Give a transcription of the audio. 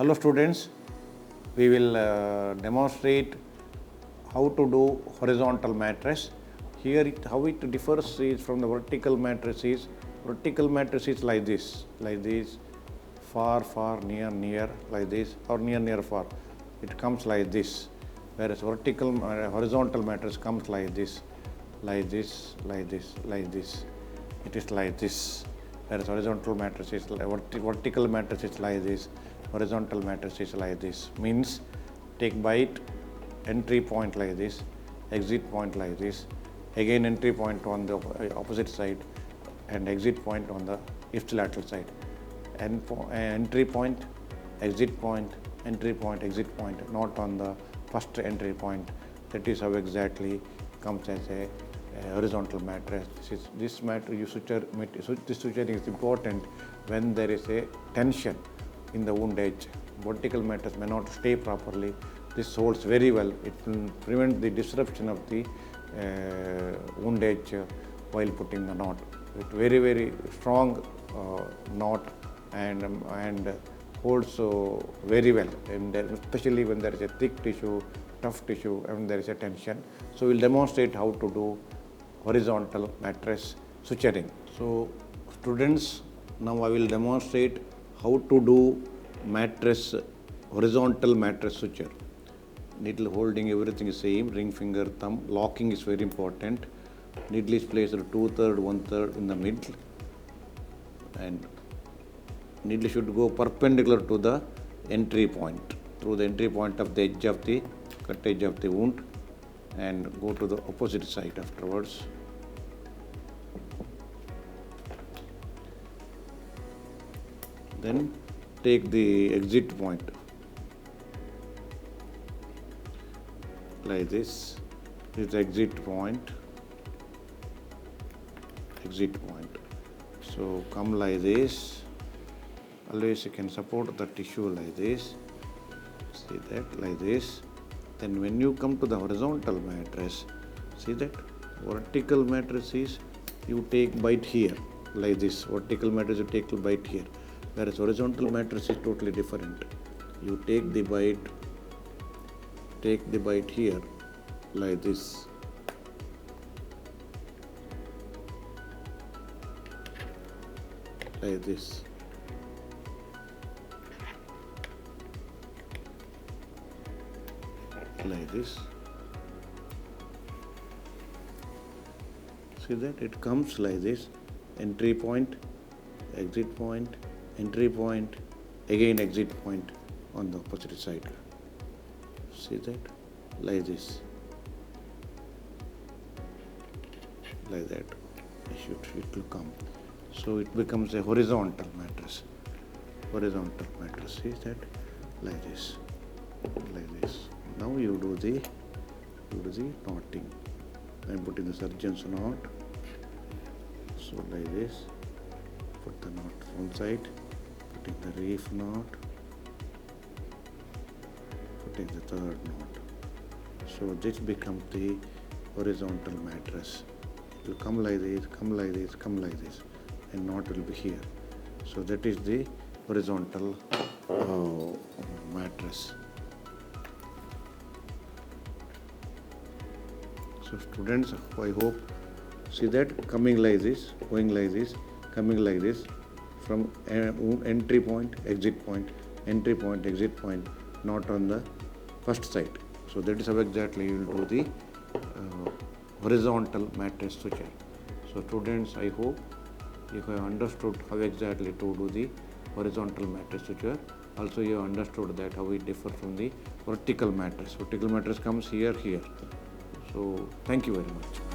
Hello students, we will demonstrate how to do horizontal mattress. Here how it differs is from the vertical mattress is like this, far, near, like this, or near, far. It comes like this, whereas horizontal mattress comes like this. It is like this. Whereas horizontal mattress is vertical mattress is like this, horizontal mattress is like this. Means take bite, entry point like this, exit point like this, again entry point on the opposite side and exit point on the ipsilateral side. And entry point, exit point, entry point, exit point, not on the first entry point. That is how exactly comes as a horizontal mattress. This mattress you suture. This suturing is important when there is a tension in the wound edge. Vertical mattress may not stay properly. This holds very well. It will prevent the disruption of the wound edge while putting the knot. With very strong knot and holds very well, and especially when there is a thick tissue, tough tissue, and there is a tension. So we'll demonstrate how to do horizontal mattress suturing. So students, now I will demonstrate how to do horizontal mattress suture. Needle holding, everything is same, ring finger, thumb. Locking is very important. Needle is placed 2/3, 1/3 in the middle, and needle should go perpendicular to the entry point, through the entry point of the edge of the cut edge of the wound, and go to the opposite side afterwards. Then take the exit point like this. This is the exit point. So come like this. Always you can support the tissue like this. See that, like this. Then when you come to the horizontal mattress, see that vertical mattress is you take bite here like this. Vertical mattress you take bite here, whereas horizontal mattress is totally different. You take the bite here like this. Like this. Like this. See that it comes like this. Entry point, exit point, entry point, again exit point on the opposite side. See that? Like this. Like that. It will come. So it becomes a horizontal mattress. See that? Like this. Now you do the knotting. I am putting the surgeon's knot. So like this. Put the knot one side. Putting the reef knot. Putting the third knot. So this becomes the horizontal mattress. It will come like this, come like this, and knot will be here. So that is the horizontal mattress. So students, I hope, see that coming like this, going like this, coming like this, from entry point, exit point, entry point, exit point, not on the first side. So that is how exactly you will do the horizontal mattress suture. So students, I hope you have understood how exactly to do the horizontal mattress suture. Also you have understood that how it differs from the vertical mattress. Vertical mattress comes here. So thank you very much.